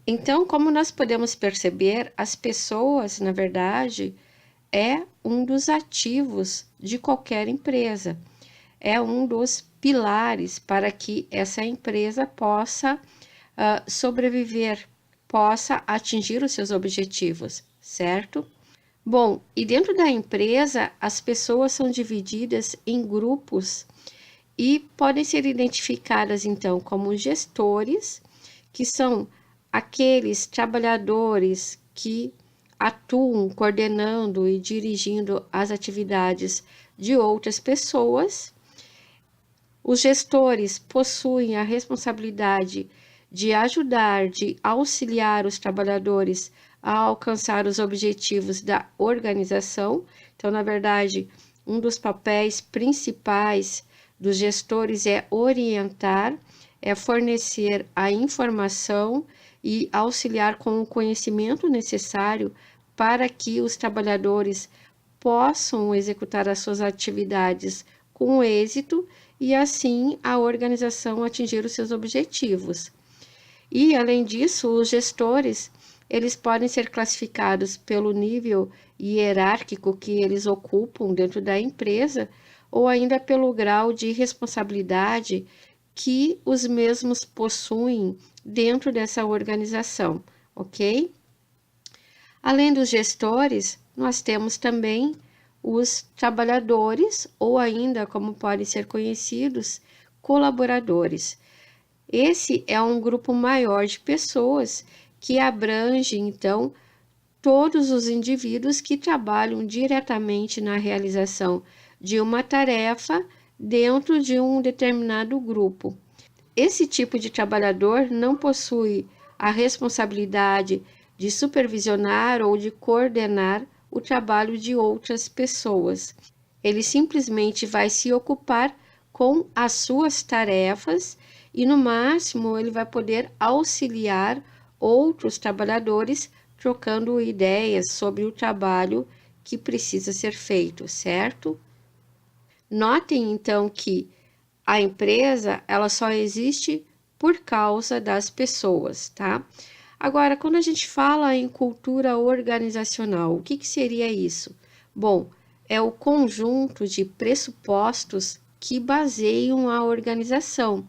Então, como nós podemos perceber, as pessoas, na verdade, é um dos ativos de qualquer empresa, é um dos pilares para que essa empresa possa sobreviver, possa atingir os seus objetivos, certo? Bom, e dentro da empresa, as pessoas são divididas em grupos e podem ser identificadas então como gestores, que são aqueles trabalhadores que atuam coordenando e dirigindo as atividades de outras pessoas. Os gestores possuem a responsabilidade de ajudar, de auxiliar os trabalhadores a alcançar os objetivos da organização. Então, na verdade, um dos papéis principais dos gestores é orientar, é fornecer a informação e auxiliar com o conhecimento necessário para que os trabalhadores possam executar as suas atividades com êxito e assim a organização atingir os seus objetivos. E além disso, os gestores, eles podem ser classificados pelo nível hierárquico que eles ocupam dentro da empresa ou ainda pelo grau de responsabilidade que os mesmos possuem dentro dessa organização, ok? Além dos gestores, nós temos também os trabalhadores, ou ainda, como podem ser conhecidos, colaboradores. Esse é um grupo maior de pessoas que abrange, então, todos os indivíduos que trabalham diretamente na realização de uma tarefa dentro de um determinado grupo. Esse tipo de trabalhador não possui a responsabilidade de supervisionar ou de coordenar o trabalho de outras pessoas. Ele simplesmente vai se ocupar com as suas tarefas e, no máximo, ele vai poder auxiliar outros trabalhadores trocando ideias sobre o trabalho que precisa ser feito, certo? Notem então que a empresa, ela só existe por causa das pessoas, tá? Agora, quando a gente fala em cultura organizacional, o que que seria isso? Bom, é o conjunto de pressupostos que baseiam a organização.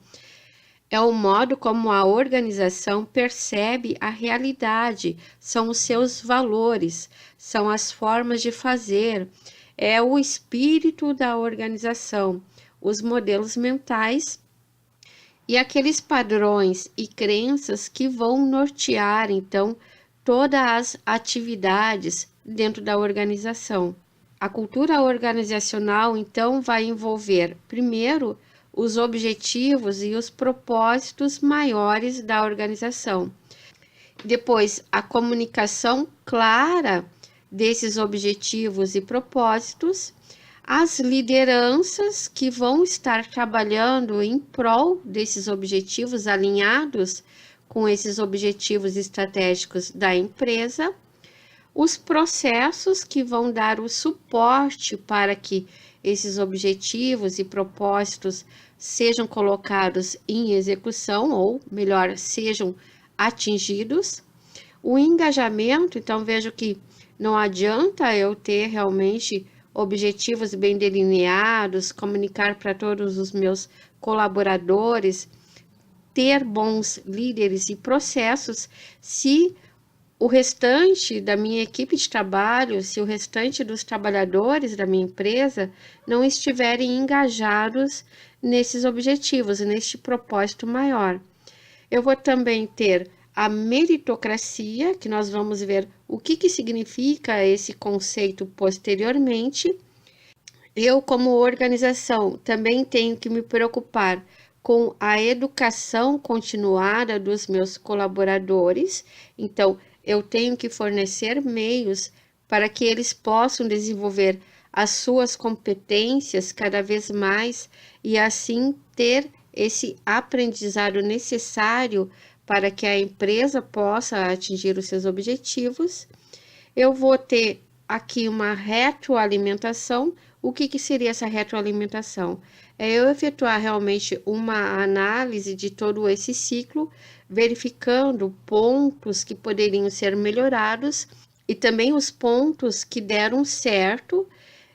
É o modo como a organização percebe a realidade, são os seus valores, são as formas de fazer, é o espírito da organização, os modelos mentais e aqueles padrões e crenças que vão nortear, então, todas as atividades dentro da organização. A cultura organizacional, então, vai envolver, primeiro, os objetivos e os propósitos maiores da organização. Depois, a comunicação clara desses objetivos e propósitos, as lideranças que vão estar trabalhando em prol desses objetivos, alinhados com esses objetivos estratégicos da empresa, os processos que vão dar o suporte para que esses objetivos e propósitos sejam colocados em execução, ou melhor, sejam atingidos. O engajamento, então vejo que não adianta eu ter realmente objetivos bem delineados, comunicar para todos os meus colaboradores, ter bons líderes e processos, se o restante da minha equipe de trabalho, se o restante dos trabalhadores da minha empresa não estiverem engajados nesses objetivos, neste propósito maior. Eu vou também ter a meritocracia, que nós vamos ver o que significa esse conceito posteriormente. Eu, como organização, também tenho que me preocupar com a educação continuada dos meus colaboradores. Então, eu tenho que fornecer meios para que eles possam desenvolver as suas competências cada vez mais e assim ter esse aprendizado necessário para que a empresa possa atingir os seus objetivos. Eu vou ter aqui uma retroalimentação. O que seria essa retroalimentação? É eu efetuar realmente uma análise de todo esse ciclo, verificando pontos que poderiam ser melhorados e também os pontos que deram certo.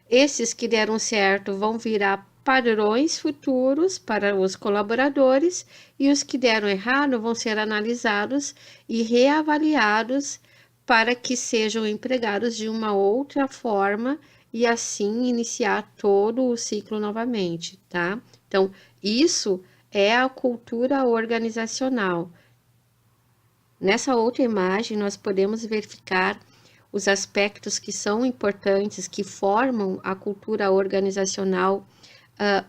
Esses que deram certo vão virar padrões futuros para os colaboradores e os que deram errado vão ser analisados e reavaliados para que sejam empregados de uma outra forma e assim iniciar todo o ciclo novamente, tá? Então, isso é a cultura organizacional. Nessa outra imagem, nós podemos verificar os aspectos que são importantes, que formam a cultura organizacional,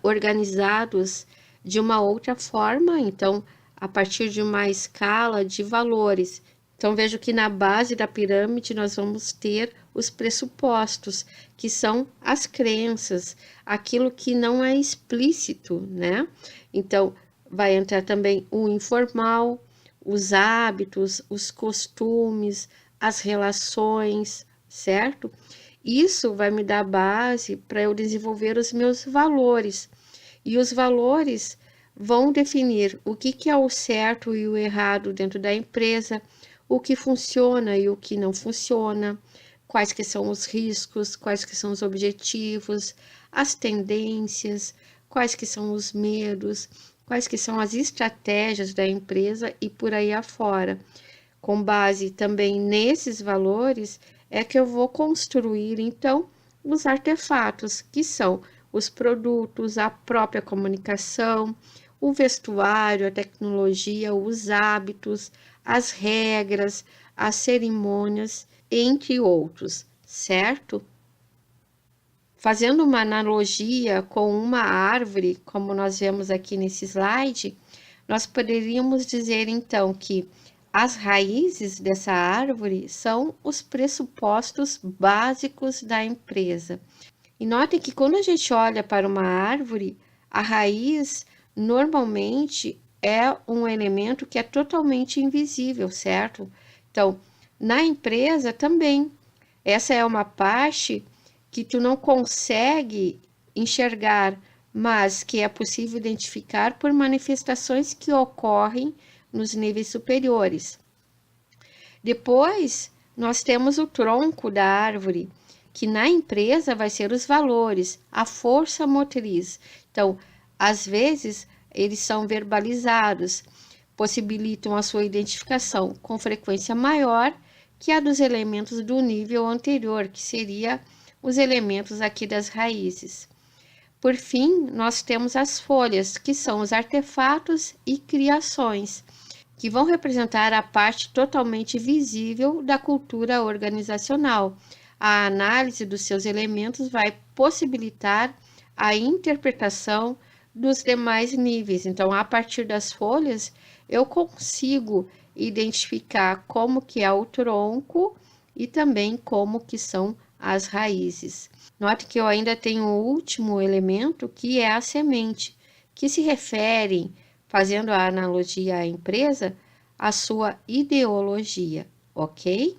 organizados de uma outra forma, então, a partir de uma escala de valores. Então, vejo que na base da pirâmide nós vamos ter os pressupostos, que são as crenças, aquilo que não é explícito, né? Então, vai entrar também o informal, os hábitos, os costumes, as relações, certo? Isso vai me dar base para eu desenvolver os meus valores. E os valores vão definir o que é o certo e o errado dentro da empresa, o que funciona e o que não funciona, quais que são os riscos, quais que são os objetivos, as tendências, quais que são os medos, quais que são as estratégias da empresa e por aí afora. Com base também nesses valores, é que eu vou construir, então, os artefatos, que são os produtos, a própria comunicação, o vestuário, a tecnologia, os hábitos, as regras, as cerimônias, entre outros, certo? Fazendo uma analogia com uma árvore, como nós vemos aqui nesse slide, nós poderíamos dizer então que as raízes dessa árvore são os pressupostos básicos da empresa. E notem que quando a gente olha para uma árvore, a raiz normalmente é um elemento que é totalmente invisível, certo? Então, na empresa também, essa é uma parte que tu não consegue enxergar, mas que é possível identificar por manifestações que ocorrem nos níveis superiores. Depois, nós temos o tronco da árvore, que na empresa vai ser os valores, a força motriz. Então, às vezes, eles são verbalizados, possibilitam a sua identificação com frequência maior que a dos elementos do nível anterior, que seria os elementos aqui das raízes. Por fim, nós temos as folhas, que são os artefatos e criações, que vão representar a parte totalmente visível da cultura organizacional. A análise dos seus elementos vai possibilitar a interpretação dos demais níveis. Então, a partir das folhas, eu consigo identificar como que é o tronco e também como que são as raízes. Note que eu ainda tenho o último elemento, que é a semente, que se refere, fazendo a analogia à empresa, à sua ideologia, ok?